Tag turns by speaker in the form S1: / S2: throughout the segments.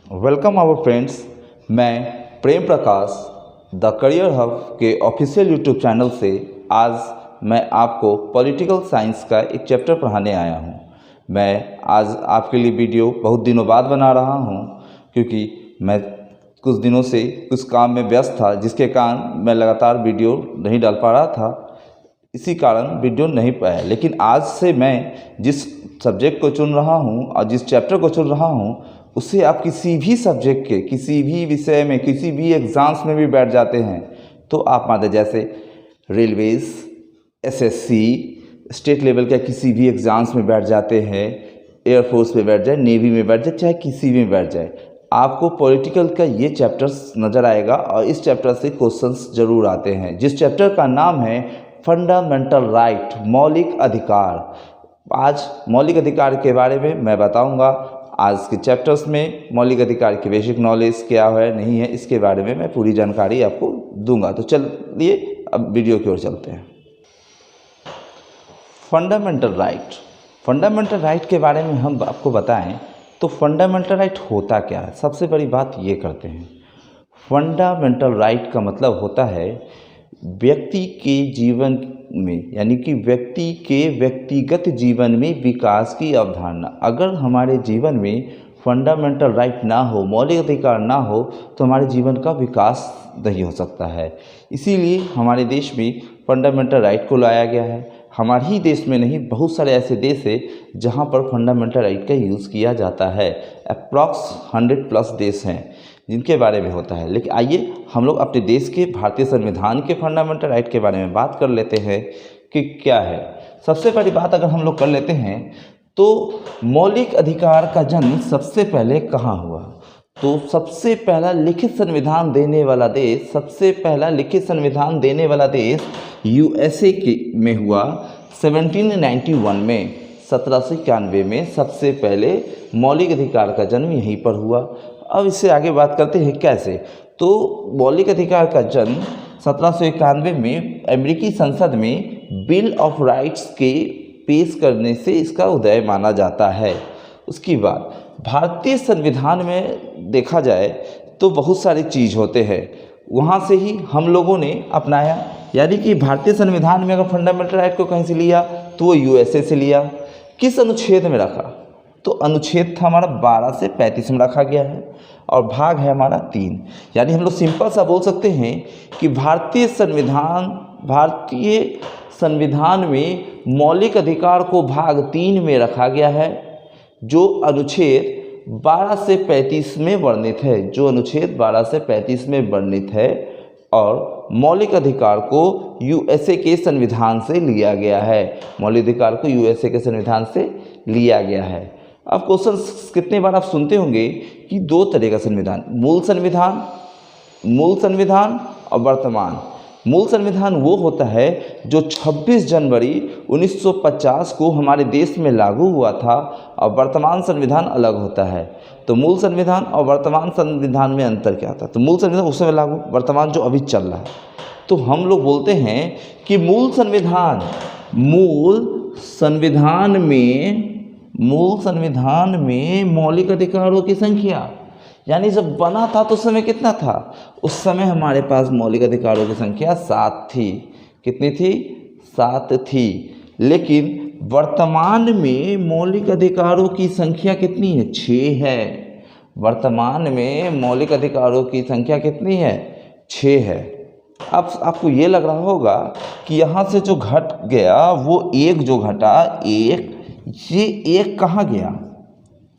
S1: Welcome our friends. मैं Prem Prakash the Career Hub के official YouTube channel से आज मैं आपको पॉलिटिकल साइंस का एक चैप्टर पढ़ाने आया हूं। मैं आज आपके लिए वीडियो बहुत दिनों बाद बना रहा हूं क्योंकि मैं कुछ दिनों से कुछ काम में व्यस्त था, जिसके कारण मैं लगातार वीडियो नहीं डाल पा रहा था। इसी कारण वीडियो नहीं पाया। लेकिन आज से मैं जिस सब्जेक्ट को चुन रहा हूं और जिस चैप्टर को चुन रहा हूं उससे आप किसी भी सब्जेक्ट के किसी भी विषय में किसी भी एग्ज़ाम्स में भी बैठ जाते हैं तो आप मान लीजिए जैसे रेलवेज़, एसएससी, स्टेट लेवल के किसी भी एग्ज़ाम्स में बैठ जाते हैं, एयरफोर्स में बैठ जाए, नेवी में बैठ जाए, चाहे किसी में बैठ जाए, आपको पॉलिटिकल का ये चैप्टर्स नज़र आएगा और इस चैप्टर से क्वेश्चंस ज़रूर आते हैं, जिस चैप्टर का नाम है फंडामेंटल राइट, मौलिक अधिकार। आज मौलिक अधिकार के बारे में मैं बताऊंगा। आज के चैप्टर्स में मौलिक अधिकार की बेसिक नॉलेज क्या है नहीं है इसके बारे में मैं पूरी जानकारी आपको दूंगा। तो चलिए अब वीडियो की ओर चलते हैं। फंडामेंटल राइट, फंडामेंटल राइट के बारे में हम आपको बताएं तो फंडामेंटल राइट होता क्या है। सबसे बड़ी बात ये करते हैं, फंडामेंटल राइट का मतलब होता है व्यक्ति के जीवन में, यानी कि व्यक्ति के व्यक्तिगत जीवन में विकास की अवधारणा। अगर हमारे जीवन में फंडामेंटल राइट ना हो, मौलिक अधिकार ना हो तो हमारे जीवन का विकास नहीं हो सकता है। इसीलिए हमारे देश में फंडामेंटल राइट को लाया गया है। हमारे ही देश में नहीं, बहुत सारे ऐसे देश है जहाँ पर फंडामेंटल राइट का यूज़ किया जाता है। अप्रॉक्स 100+ देश हैं जिनके बारे में होता है। लेकिन आइए हम लोग अपने देश के भारतीय संविधान के फंडामेंटल राइट के बारे में बात कर लेते हैं कि क्या है। सबसे पहली बात अगर हम लोग कर लेते हैं तो मौलिक अधिकार का जन्म सबसे पहले कहाँ हुआ, तो सबसे पहला लिखित संविधान देने वाला देश, सबसे पहला लिखित संविधान देने वाला देश यूएसए के में हुआ 1791 में। 1791 में सबसे पहले मौलिक अधिकार का जन्म यहीं पर हुआ। अब इससे आगे बात करते हैं कैसे। तो मौलिक अधिकार का जन्म 1791 में अमेरिकी संसद में बिल ऑफ राइट्स के पेश करने से इसका उदय माना जाता है। उसके बाद भारतीय संविधान में देखा जाए तो बहुत सारी चीज़ होते हैं, वहाँ से ही हम लोगों ने अपनाया। यानी कि भारतीय संविधान में अगर फंडामेंटल राइट को कहीं से लिया तो वो यूएसए से लिया। किस अनुच्छेद में रखा, तो अनुच्छेद था हमारा 12 से 35 में रखा गया है और भाग है हमारा 3। यानी हम लोग सिंपल सा बोल सकते हैं कि भारतीय संविधान में मौलिक अधिकार को भाग 3 में रखा गया है, जो अनुच्छेद 12 से 35 में वर्णित है, जो अनुच्छेद 12 से 35 में वर्णित है। और मौलिक अधिकार को यूएसए के संविधान से लिया गया है, मौलिक अधिकार को यूएसए के संविधान से लिया गया है। अब क्वेश्चन कितने बार आप सुनते होंगे कि दो तरह का संविधान, मूल संविधान और वर्तमान। मूल संविधान वो होता है जो 26 जनवरी 1950 को हमारे देश में लागू हुआ था और वर्तमान संविधान अलग होता है। तो मूल संविधान और वर्तमान संविधान में अंतर क्या था, तो मूल संविधान उस समय लागू, वर्तमान जो अभी चल रहा है। तो हम लोग बोलते हैं कि मूल संविधान में मौलिक अधिकारों की संख्या, यानी जब बना था तो उस समय कितना था, उस समय हमारे पास मौलिक अधिकारों की संख्या 7 थी। कितनी थी, 7 थी। लेकिन वर्तमान में मौलिक अधिकारों की संख्या कितनी है, 6 है। वर्तमान में मौलिक अधिकारों की संख्या कितनी है, 6 है। अब आपको ये लग रहा होगा कि यहाँ से जो घट गया वो एक जो घटा, ये एक कहाँ गया,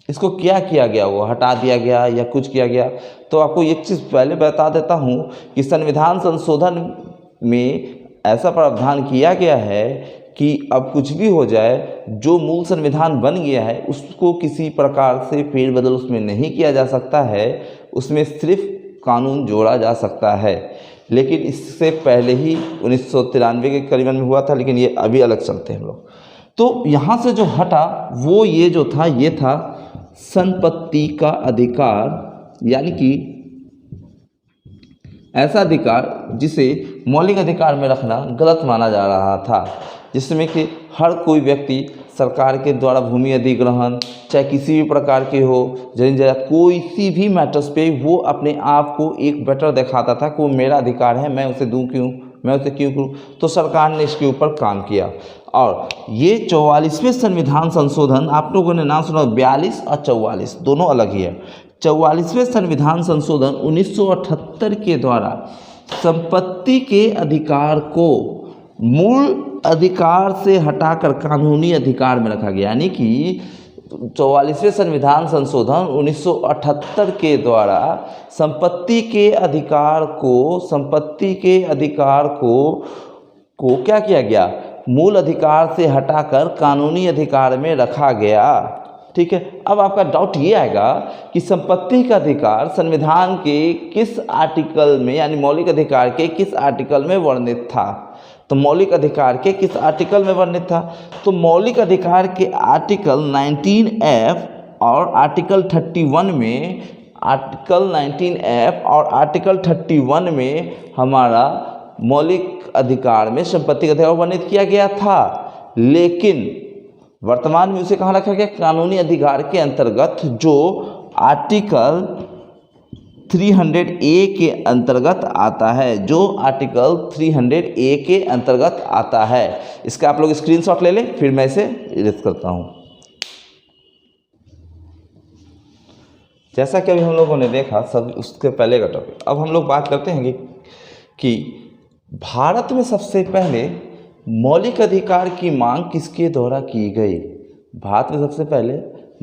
S1: इसको क्या किया गया, वो हटा दिया गया या कुछ किया गया। तो आपको एक चीज़ पहले बता देता हूँ कि संविधान संशोधन में ऐसा प्रावधान किया गया है कि अब कुछ भी हो जाए, जो मूल संविधान बन गया है उसको किसी प्रकार से फेरबदल उसमें नहीं किया जा सकता है, उसमें सिर्फ कानून जोड़ा जा सकता है। लेकिन इससे पहले ही 1993 के करीबन में हुआ था, लेकिन ये अभी अलग चलते हैं हम लोग। तो यहाँ से जो हटा वो ये जो था, ये था संपत्ति का अधिकार, यानी कि ऐसा अधिकार जिसे मौलिक अधिकार में रखना गलत माना जा रहा था, जिसमें कि हर कोई व्यक्ति सरकार के द्वारा भूमि अधिग्रहण, चाहे किसी भी प्रकार के हो, जनजाति कोई सी भी मैटर्स पे वो अपने आप को एक बेटर दिखाता था कि वो मेरा अधिकार है, मैं उसे दूं क्यों, मैं उसे क्यों करूं। तो सरकार ने इसके ऊपर काम किया और ये 44वें संविधान संशोधन, आप लोगों ने नाम सुना 42 और 44 दोनों अलग ही है। 44वें संविधान संशोधन 1978 के द्वारा संपत्ति के अधिकार को मूल अधिकार से हटाकर कानूनी अधिकार में रखा गया। यानी कि 44वें संविधान संशोधन 1978 के द्वारा संपत्ति के अधिकार को क्या किया गया, मूल अधिकार से हटाकर कानूनी अधिकार में रखा गया। ठीक है। अब आपका डाउट ये आएगा कि संपत्ति का अधिकार संविधान के किस आर्टिकल में, यानी मौलिक अधिकार के किस आर्टिकल में वर्णित था। तो मौलिक अधिकार के किस आर्टिकल में वर्णित था, तो मौलिक अधिकार के आर्टिकल 19F और आर्टिकल 31 में, आर्टिकल 19F और आर्टिकल 31 में हमारा मौलिक अधिकार में संपत्ति का अधिकार वर्णित किया गया था। लेकिन वर्तमान में उसे कहाँ रखा गया, कानूनी अधिकार के अंतर्गत, जो आर्टिकल 300A के अंतर्गत आता है, जो आर्टिकल 300A के अंतर्गत आता है। इसका आप लोग स्क्रीनशॉट ले लें, फिर मैं इसे इरेज करता हूँ। जैसा कि अभी हम लोगों ने देखा सब उसके पहले का टॉपिक, अब हम लोग बात करते हैं कि भारत में सबसे पहले मौलिक अधिकार की मांग किसके द्वारा की गई। भारत में सबसे पहले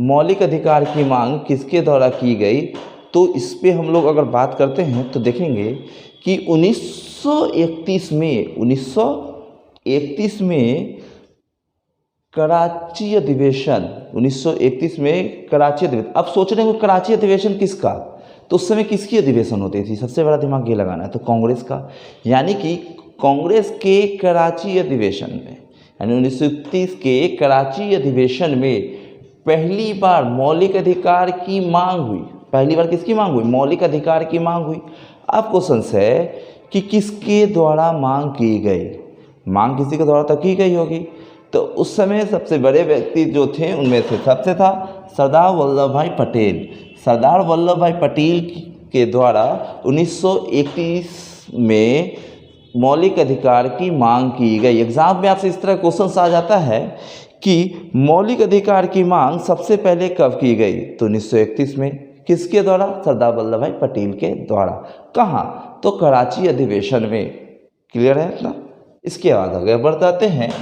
S1: मौलिक अधिकार की मांग किसके द्वारा की गई, तो इस पे हम लोग अगर बात करते हैं तो देखेंगे कि 1931 में कराची अधिवेशन, 1931 में कराची अधिवेशन। अब सोच रहे हैं कराची अधिवेशन किसका, तो उस समय किसकी अधिवेशन होती थी, सबसे बड़ा दिमाग ये लगाना है, तो कांग्रेस का। यानी कि कांग्रेस के कराची अधिवेशन में, यानी 1931 के कराची अधिवेशन में पहली बार मौलिक अधिकार की मांग हुई। पहली बार किसकी मांग हुई, मौलिक अधिकार की मांग हुई। अब क्वेश्चन है कि किसके द्वारा मांग की गई, मांग किसी के द्वारा तो की गई होगी। तो उस समय सबसे बड़े व्यक्ति जो थे उनमें से सबसे था सरदार वल्लभ भाई पटेल। सरदार वल्लभ भाई पटेल के द्वारा 1931 में मौलिक अधिकार की मांग की गई। एग्जाम में आपसे इस तरह क्वेश्चन आ जाता है कि मौलिक अधिकार की मांग सबसे पहले कब की गई, तो 1931 में। किसके द्वारा, सरदार वल्लभ भाई पटेल के द्वारा। कहाँ, तो कराची अधिवेशन में। क्लियर है इतना। इसके बाद आगे बढ़ते हैं।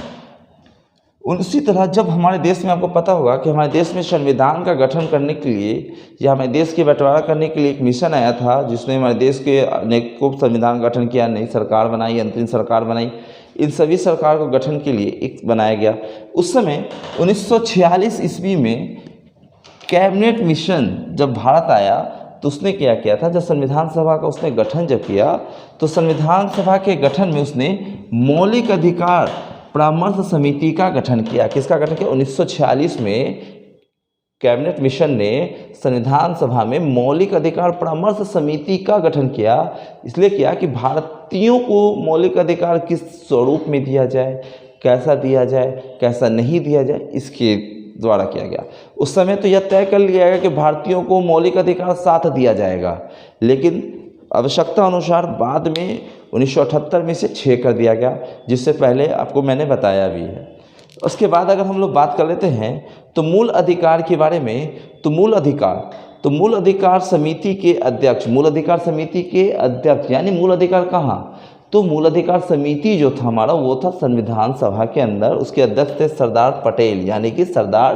S1: उसी तरह जब हमारे देश में, आपको पता होगा कि हमारे देश में संविधान का गठन करने के लिए या हमारे देश के बंटवारा करने के लिए एक मिशन आया था, जिसने हमारे देश के अनेकों संविधान गठन किया, नई सरकार बनाई, अंतरिम सरकार बनाई। इन सभी सरकार को गठन के लिए एक बनाया गया। उस समय 1946 ईस्वी में कैबिनेट मिशन जब भारत आया तो उसने क्या किया था, जब संविधान सभा का उसने गठन जब किया तो संविधान सभा के गठन में उसने मौलिक अधिकार परामर्श समिति का गठन किया। किसका गठन किया, 1946 में कैबिनेट मिशन ने संविधान सभा में मौलिक अधिकार परामर्श समिति का गठन किया। इसलिए किया कि भारतीयों को मौलिक अधिकार किस स्वरूप में दिया जाए, कैसा दिया जाए, कैसा नहीं दिया जाए, इसके द्वारा किया गया। उस समय तो यह तय कर लिया गया कि भारतीयों को मौलिक अधिकार 7 दिया जाएगा, लेकिन आवश्यकता अनुसार बाद में 1978 में से 6 कर दिया गया, जिससे पहले आपको मैंने बताया भी है। उसके बाद अगर हम लोग बात कर लेते हैं तो मूल अधिकार के बारे में, तो मूल अधिकार समिति के अध्यक्ष, मूल अधिकार समिति के अध्यक्ष यानी मूल अधिकार कहाँ, तो मूल अधिकार समिति जो था हमारा वो था संविधान सभा के अंदर। उसके अध्यक्ष थे सरदार पटेल, यानी कि सरदार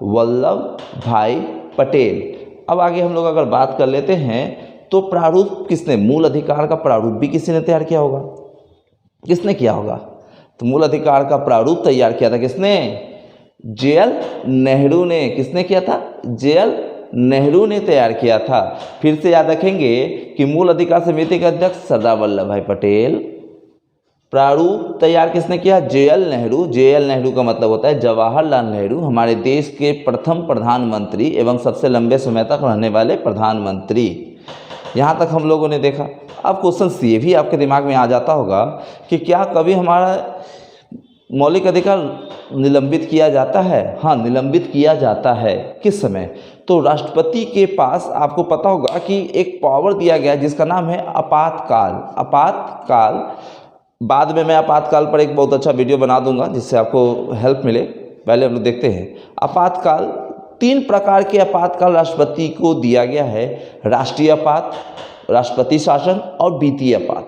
S1: वल्लभ भाई पटेल। अब आगे हम लोग अगर बात कर लेते हैं तो प्रारूप किसने, मूल अधिकार का प्रारूप भी किसी ने तैयार किया होगा। किसने किया होगा, तो मूल अधिकार का प्रारूप तैयार किया था किसने, जे.एल. नेहरू ने। किसने किया था, जे.एल. नेहरू ने तैयार किया था। फिर से याद रखेंगे कि मूल अधिकार समिति के अध्यक्ष सरदार वल्लभ भाई पटेल, प्रारूप तैयार किसने किया, जे.एल. नेहरू। जे.एल. नेहरू का मतलब होता है जवाहरलाल नेहरू, हमारे देश के प्रथम प्रधानमंत्री एवं सबसे लंबे समय तक रहने वाले प्रधानमंत्री। यहाँ तक हम लोगों ने देखा। अब क्वेश्चन ये भी आपके दिमाग में आ जाता होगा कि क्या कभी हमारा मौलिक अधिकार निलंबित किया जाता है? हाँ, निलंबित किया जाता है। किस समय? तो राष्ट्रपति के पास आपको पता होगा कि एक पावर दिया गया जिसका नाम है आपातकाल। आपातकाल, बाद में मैं आपातकाल पर एक बहुत अच्छा वीडियो बना दूंगा जिससे आपको हेल्प मिले। पहले हम लोग देखते हैं आपातकाल। 3 प्रकार के आपातकाल राष्ट्रपति को दिया गया है, राष्ट्रीय आपात, राष्ट्रपति शासन और वित्तीय आपात।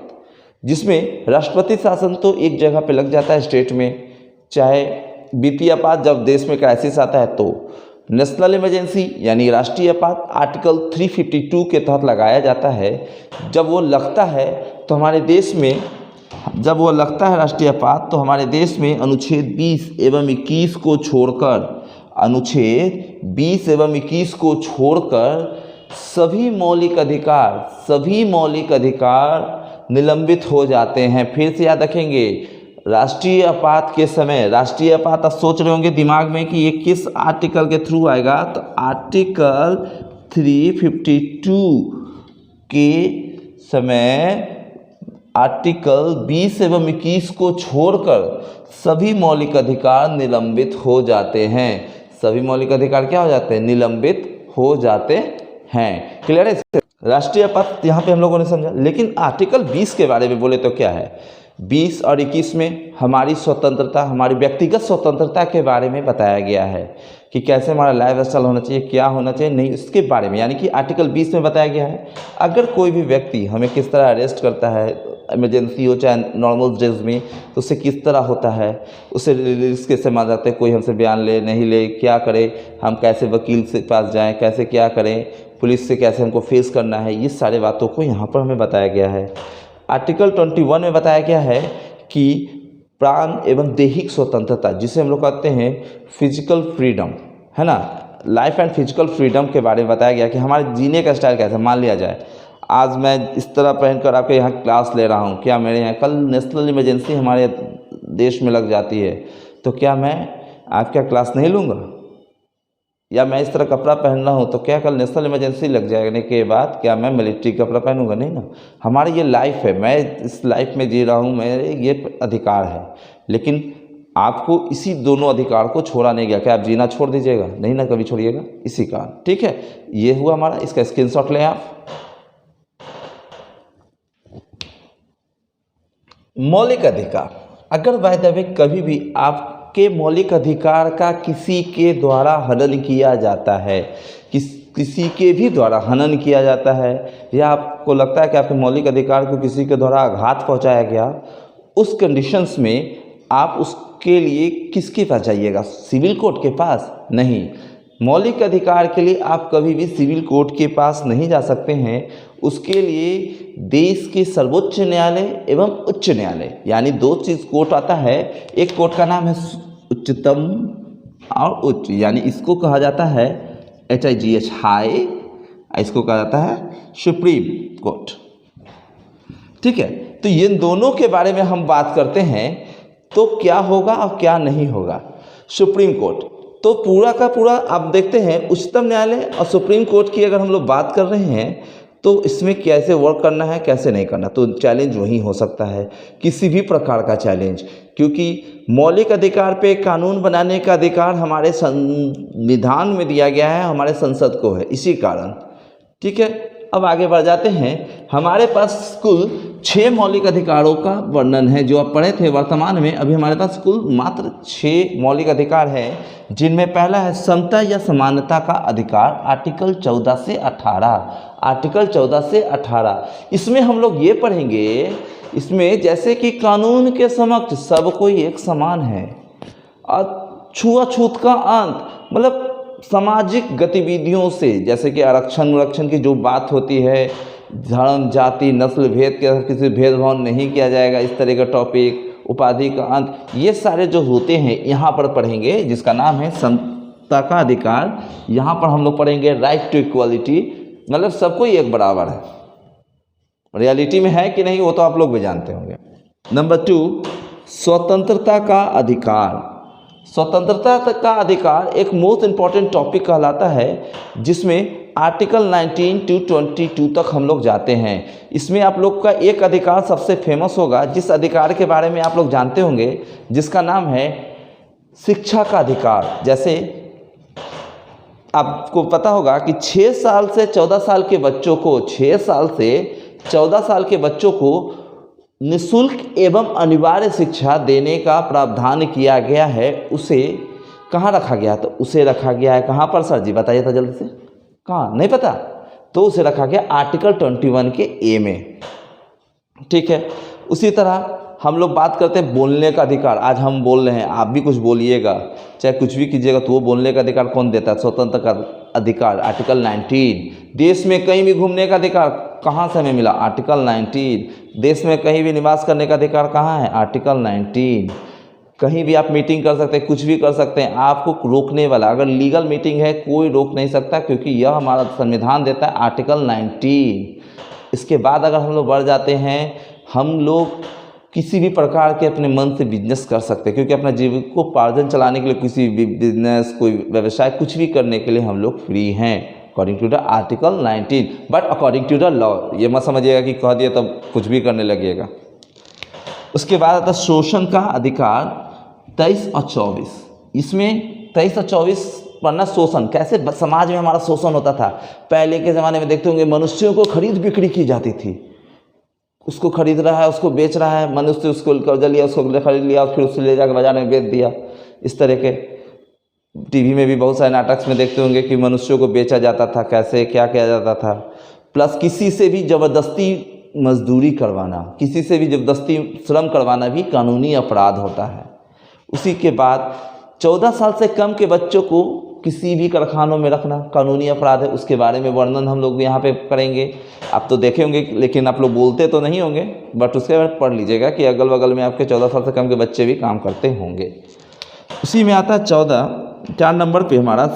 S1: जिसमें राष्ट्रपति शासन तो एक जगह पे लग जाता है स्टेट में, चाहे वित्तीय आपात जब देश में क्राइसिस आता है तो नेशनल इमरजेंसी यानी राष्ट्रीय आपात आर्टिकल 352 के तहत लगाया जाता है। जब वो लगता है तो हमारे देश में, जब वो लगता है राष्ट्रीय आपात तो हमारे देश में अनुच्छेद 20 एवं 21 को छोड़कर, अनुच्छेद 20 एवं 21 को छोड़कर सभी मौलिक अधिकार निलंबित हो जाते हैं। फिर से याद रखेंगे, राष्ट्रीय आपात के समय, राष्ट्रीय आपात आप सोच रहे होंगे दिमाग में कि ये किस आर्टिकल के थ्रू आएगा, तो आर्टिकल 352 के समय आर्टिकल 20 एवं 21 को छोड़कर सभी मौलिक अधिकार निलंबित हो जाते हैं। सभी मौलिक अधिकार क्या हो जाते हैं? निलंबित हो जाते हैं। क्लियर है? राष्ट्रीय आपात यहाँ पे हम लोगों ने समझा। लेकिन आर्टिकल 20 के बारे में बोले तो क्या है? 20 और 21 में हमारी स्वतंत्रता, हमारी व्यक्तिगत स्वतंत्रता के बारे में बताया गया है कि कैसे हमारा लाइफ स्टाइल होना चाहिए, क्या होना चाहिए, नहीं, इसके बारे में, यानी कि आर्टिकल 20 में बताया गया है अगर कोई भी व्यक्ति हमें किस तरह अरेस्ट करता है, इमरजेंसी हो चाहे नॉर्मल डेज में, तो उससे किस तरह होता है, उससे रिस्क कैसे मान जाते हैं, कोई हमसे बयान ले नहीं ले, क्या करें, हम कैसे वकील से पास जाएं, कैसे क्या करें, पुलिस से कैसे हमको फेस करना है, ये सारे बातों को यहाँ पर हमें बताया गया है। आर्टिकल 21 में बताया गया है कि प्राण एवं दैहिक स्वतंत्रता, जिसे हम लोग कहते हैं फिजिकल फ्रीडम, है ना, लाइफ एंड फिजिकल फ्रीडम के बारे में बताया गया कि हमारे जीने का स्टाइल कैसा। मान लिया जाए आज मैं इस तरह पहनकर आपके यहाँ क्लास ले रहा हूँ, क्या मेरे यहाँ कल नेशनल इमरजेंसी हमारे देश में लग जाती है तो क्या मैं आपका क्लास नहीं लूँगा? या मैं इस तरह कपड़ा पहन रहा हूँ तो क्या कल नेशनल इमरजेंसी लग जाने के बाद क्या मैं मिलिट्री कपड़ा पहनूंगा? नहीं ना। हमारी ये लाइफ है, मैं इस लाइफ में जी रहा हूँ, मेरे ये अधिकार है। लेकिन आपको इसी दोनों अधिकार को छोड़ा नहीं गया। क्या आप जीना छोड़ दीजिएगा? नहीं ना, कभी छोड़िएगा। इसी कारण, ठीक है, ये हुआ हमारा। इसका स्क्रीनशॉट लें आप। मौलिक अधिकार, अगर बाय द वे कभी भी आपके मौलिक अधिकार का किसी के द्वारा हनन किया जाता है, किसी के भी द्वारा हनन किया जाता है, या आपको लगता है कि आपके मौलिक अधिकार को किसी के द्वारा आघात पहुंचाया गया, उस कंडीशंस में आप उसके लिए किसके पास जाइएगा? सिविल कोर्ट के पास? नहीं। मौलिक अधिकार के लिए आप कभी भी सिविल कोर्ट के पास नहीं जा सकते हैं। उसके लिए देश के सर्वोच्च न्यायालय एवं उच्च न्यायालय, यानी 2 चीज़ कोर्ट आता है। एक कोर्ट का नाम है उच्चतम और उच्च, यानी इसको कहा जाता है HIGH हाई, इसको कहा जाता है सुप्रीम कोर्ट, ठीक है। तो ये दोनों के बारे में हम बात करते हैं तो क्या होगा और क्या नहीं होगा। सुप्रीम कोर्ट तो पूरा का पूरा आप देखते हैं, उच्चतम न्यायालय और सुप्रीम कोर्ट की अगर हम लोग बात कर रहे हैं तो इसमें कैसे वर्क करना है, कैसे नहीं करना, तो चैलेंज वही हो सकता है, किसी भी प्रकार का चैलेंज, क्योंकि मौलिक अधिकार पे कानून बनाने का अधिकार हमारे संविधान में दिया गया है, हमारे संसद को है, इसी कारण, ठीक है। अब आगे बढ़ जाते हैं। हमारे पास कुल 6 मौलिक अधिकारों का वर्णन है जो आप पढ़े थे। वर्तमान में अभी हमारे पास कुल मात्र 6 मौलिक अधिकार हैं, जिनमें पहला है समता या समानता का अधिकार, आर्टिकल 14 से 18। आर्टिकल 14 से 18 इसमें हम लोग ये पढ़ेंगे, इसमें जैसे कि कानून के समक्ष सब कोई एक समान है, और छुआछूत का अंत, मतलब सामाजिक गतिविधियों से, जैसे कि आरक्षण की जो बात होती है, धर्म जाति नस्ल भेद के किसी भेदभाव नहीं किया जाएगा, इस तरह का टॉपिक, उपाधि का अंत, ये सारे जो होते हैं यहाँ पर पढ़ेंगे, जिसका नाम है समता का अधिकार। यहाँ पर हम लोग पढ़ेंगे राइट टू इक्वालिटी, मतलब सबको एक बराबर है। रियलिटी में है कि नहीं वो तो आप लोग भी जानते होंगे। नंबर 2, स्वतंत्रता का अधिकार। स्वतंत्रता का अधिकार एक मोस्ट इम्पॉर्टेंट टॉपिक कहलाता है, जिसमें आर्टिकल 19 to 22 तक हम लोग जाते हैं। इसमें आप लोग का एक अधिकार सबसे फेमस होगा, जिस अधिकार के बारे में आप लोग जानते होंगे, जिसका नाम है शिक्षा का अधिकार, जैसे आपको पता होगा कि 6 साल से 14 साल के बच्चों को 6 साल से 14 साल के बच्चों को निःशुल्क एवं अनिवार्य शिक्षा देने का प्रावधान किया गया है। उसे कहाँ रखा गया? तो उसे रखा गया है कहाँ पर सर जी, बताइए तो जल्दी से, कहाँ, नहीं पता? तो उसे रखा गया आर्टिकल 21 के ए में। ठीक है, उसी तरह हम लोग बात करते हैं बोलने का अधिकार। आज हम बोल रहे हैं, आप भी कुछ बोलिएगा, चाहे कुछ भी कीजिएगा, तो वो बोलने का अधिकार कौन देता है? स्वतंत्र का अधिकार, आर्टिकल 19। देश में कहीं भी घूमने का अधिकार कहाँ से हमें मिला? आर्टिकल 19। देश में कहीं भी निवास करने का अधिकार कहाँ है? आर्टिकल 19। कहीं भी आप मीटिंग कर सकते हैं, कुछ भी कर सकते हैं, आपको रोकने वाला, अगर लीगल मीटिंग है कोई रोक नहीं सकता, क्योंकि यह हमारा संविधान देता है आर्टिकल 19। इसके बाद अगर हम लोग बढ़ जाते हैं, हम लोग किसी भी प्रकार के अपने मन से बिजनेस कर सकते हैं, क्योंकि अपना जीविकोपार्जन चलाने के लिए किसी भी बिजनेस, कोई व्यवसाय, कुछ भी करने के लिए हम लोग फ्री हैं according to the article 19। But according to the law, ये मत समझिएगा कि कह दिया तब कुछ भी करने लगेगा। उसके बाद आता शोषण का अधिकार 23 और 24। इसमें 23 और 24 पढ़ना, शोषण कैसे समाज में हमारा शोषण होता था। पहले के ज़माने में देखते होंगे मनुष्यों को खरीद बिक्री की जाती थी, उसको खरीद रहा है, उसको बेच रहा है, मनुष्य उसको कर्जा लिया, उसको खरीद लिया, फिर उससे ले जाकर बाजार में बेच दिया। इस तरह के टीवी में भी बहुत सारे नाटक में देखते होंगे कि मनुष्यों को बेचा जाता था, कैसे क्या किया जाता था। प्लस किसी से भी ज़बरदस्ती मजदूरी करवाना, किसी से भी ज़बरदस्ती श्रम करवाना भी कानूनी अपराध होता है। उसी के बाद 14 साल से कम के बच्चों को किसी भी कारखानों में रखना कानूनी अपराध है। उसके बारे में वर्णन हम लोग यहाँ पे करेंगे। आप तो देखे होंगे, लेकिन आप लोग बोलते तो नहीं होंगे, बट उसके बाद पढ़ लीजिएगा कि अगल बगल में आपके 14 साल से कम के बच्चे भी काम करते होंगे। उसी में आता है 4 नंबर पे हमारा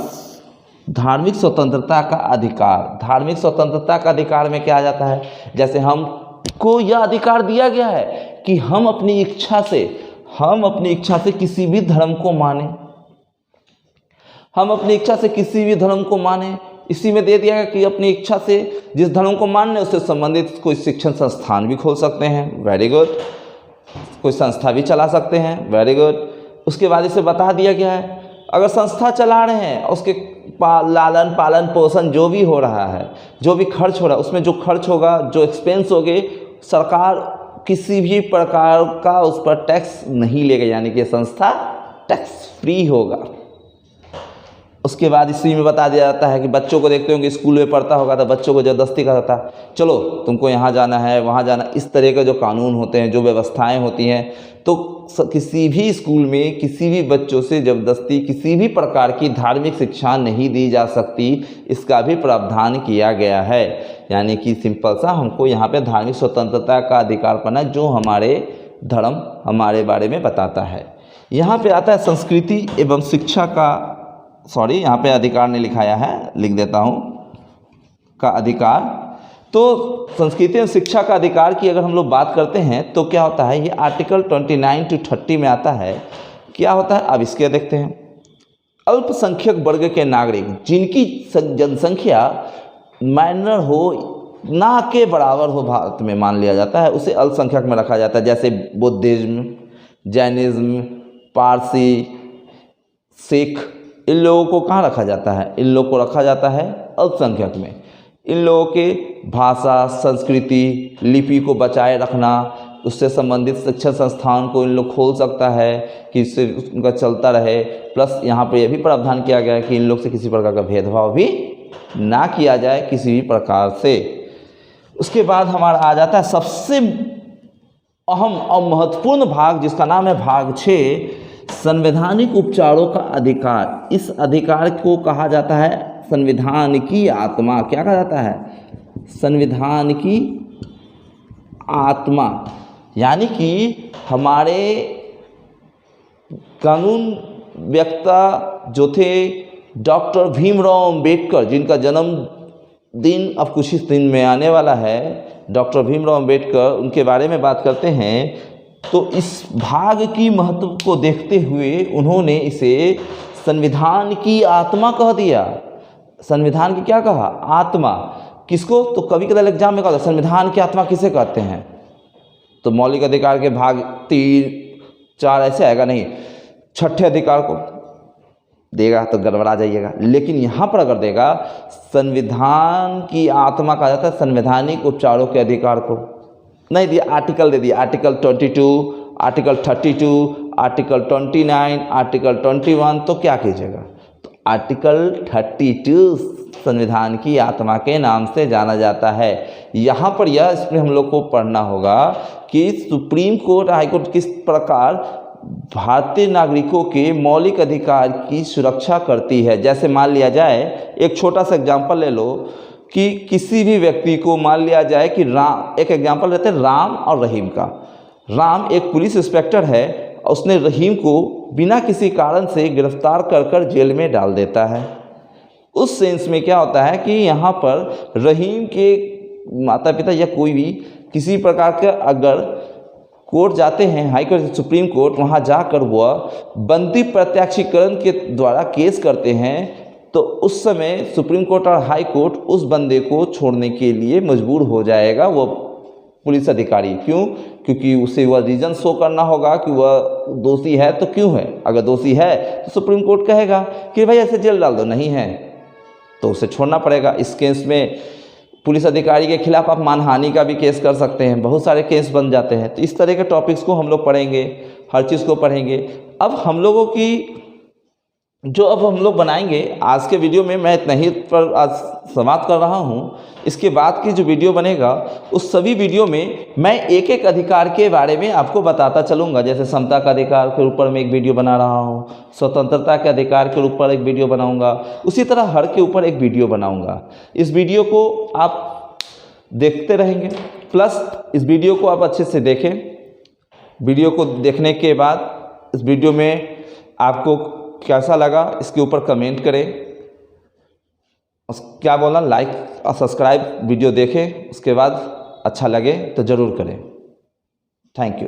S1: धार्मिक स्वतंत्रता का अधिकार। धार्मिक स्वतंत्रता का अधिकार में क्या आ जाता है? जैसे हमको यह अधिकार दिया गया है कि हम अपनी इच्छा से किसी भी धर्म को माने, हम अपनी इच्छा से किसी भी धर्म को माने। इसी में दे दिया है कि अपनी इच्छा से जिस धर्म को मानने उससे संबंधित कोई शिक्षण संस्थान भी खोल सकते हैं, वेरी गुड। कोई संस्था भी चला सकते हैं, वेरी गुड। उसके बाद इसे बता दिया गया है अगर संस्था चला रहे हैं, उसके लालन पालन पोषण जो भी हो रहा है, जो भी खर्च हो रहा है, उसमें जो खर्च होगा, जो एक्सपेंस होंगे, सरकार किसी भी प्रकार का उस पर टैक्स नहीं लेगा, यानी कि संस्था टैक्स फ्री होगा। उसके बाद इसी में बता दिया जाता है कि बच्चों को देखते होंगे स्कूल में पढ़ता होगा तो बच्चों को ज़बरदस्ती का होता है, चलो तुमको यहाँ जाना है, वहाँ जाना। इस तरह के जो कानून होते हैं, जो व्यवस्थाएं होती हैं, तो किसी भी स्कूल में किसी भी बच्चों से ज़बरदस्ती किसी भी प्रकार की धार्मिक शिक्षा नहीं दी जा सकती, इसका भी प्रावधान किया गया है। यानी कि सिंपल सा हमको यहाँ पे धार्मिक स्वतंत्रता का अधिकार पाना, जो हमारे धर्म हमारे बारे में बताता है। यहाँ पे आता है संस्कृति एवं शिक्षा का, सॉरी यहाँ पे अधिकार नहीं लिखाया है, लिख देता हूँ, का अधिकार। तो संस्कृति एवं शिक्षा का अधिकार की अगर हम लोग बात करते हैं तो क्या होता है, ये आर्टिकल 29 to 30 में आता है। क्या होता है अब इसके देखते हैं। अल्पसंख्यक वर्ग के नागरिक जिनकी जनसंख्या माइनर हो, ना के बराबर हो, भारत में मान लिया जाता है, उसे अल्पसंख्यक में रखा जाता है। जैसे बुद्धिज्म, जैनिज्म, पारसी, सिख, इन लोगों को कहाँ रखा जाता है? इन लोगों को रखा जाता है अल्पसंख्यक में। इन लोगों के भाषा, संस्कृति, लिपि को बचाए रखना, उससे संबंधित शिक्षण संस्थान को इन लोग खोल सकता है कि इससे उनका चलता रहे। प्लस यहाँ पर यह भी प्रावधान किया गया है कि इन लोग से किसी प्रकार का भेदभाव भी ना किया जाए किसी भी प्रकार से। उसके बाद हमारा आ जाता है सबसे अहम और महत्वपूर्ण भाग, जिसका नाम है भाग 6, संवैधानिक उपचारों का अधिकार। इस अधिकार को कहा जाता है संविधान की आत्मा। क्या कहा जाता है? संविधान की आत्मा। यानी कि हमारे कानून व्यक्ता जो थे डॉक्टर भीमराव अंबेडकर, जिनका जन्मदिन अब कुछ ही दिन में आने वाला है, डॉक्टर भीमराव अंबेडकर, उनके बारे में बात करते हैं। तो इस भाग की महत्व को देखते हुए उन्होंने इसे संविधान की आत्मा कह दिया। संविधान की क्या कहा? आत्मा। किसको? तो कभी कभी एग्जाम में कहा संविधान की आत्मा किसे कहते हैं? तो मौलिक अधिकार के भाग 3, 4 ऐसे आएगा नहीं। छठे अधिकार को देगा तो गड़बड़ा जाइएगा, लेकिन यहाँ पर अगर देगा संविधान की आत्मा कहा जाता है संवैधानिक उपचारों के अधिकार को, नहीं दिया आर्टिकल दे दिया, आर्टिकल 22, आर्टिकल 32, आर्टिकल 29, आर्टिकल 21, तो क्या कीजिएगा, तो आर्टिकल 32 संविधान की आत्मा के नाम से जाना जाता है। यहाँ पर यह इसमें हम लोग को पढ़ना होगा कि सुप्रीम कोर्ट हाई कोर्ट किस प्रकार भारतीय नागरिकों के मौलिक अधिकार की सुरक्षा करती है। जैसे मान लिया जाए, एक छोटा सा एग्जांपल ले लो कि किसी भी व्यक्ति को मान लिया जाए कि राम, एक एग्जांपल रहते हैं राम और रहीम का। राम एक पुलिस इंस्पेक्टर है, उसने रहीम को बिना किसी कारण से गिरफ्तार कर जेल में डाल देता है। उस सेंस में क्या होता है कि यहाँ पर रहीम के माता पिता या कोई भी किसी प्रकार का अगर कोर्ट जाते हैं, हाई कोर्ट सुप्रीम कोर्ट, वहाँ जाकर वह बंदी प्रत्याक्षीकरण के द्वारा केस करते हैं, तो उस समय सुप्रीम कोर्ट और हाई कोर्ट उस बंदे को छोड़ने के लिए मजबूर हो जाएगा वो पुलिस अधिकारी। क्यों? क्योंकि उसे वह रीज़न शो करना होगा कि वह दोषी है तो क्यों है। अगर दोषी है तो सुप्रीम कोर्ट कहेगा कि भाई ऐसे जेल डाल दो, नहीं है तो उसे छोड़ना पड़ेगा। इस केस में पुलिस अधिकारी के खिलाफ आप मानहानि का भी केस कर सकते हैं, बहुत सारे केस बन जाते हैं। तो इस तरह के टॉपिक्स को हम लोग पढ़ेंगे, हर चीज़ को पढ़ेंगे। अब हम लोगों की जो अब हम लोग बनाएंगे आज के वीडियो में, मैं इतना ही पर आज समाप्त कर रहा हूँ। इसके बाद की जो वीडियो बनेगा उस सभी वीडियो में मैं एक एक अधिकार के बारे में आपको बताता चलूँगा। जैसे समता का अधिकार के ऊपर मैं एक वीडियो बना रहा हूँ, स्वतंत्रता के अधिकार के ऊपर एक वीडियो बनाऊँगा, उसी तरह हर के ऊपर एक वीडियो बनाऊँगा। इस वीडियो को आप देखते रहेंगे, प्लस इस वीडियो को आप अच्छे से देखें। वीडियो को देखने के बाद इस वीडियो में आपको कैसा लगा इसके ऊपर कमेंट करें। क्या बोला, लाइक और सब्सक्राइब वीडियो देखें, उसके बाद अच्छा लगे तो ज़रूर करें। Thank you.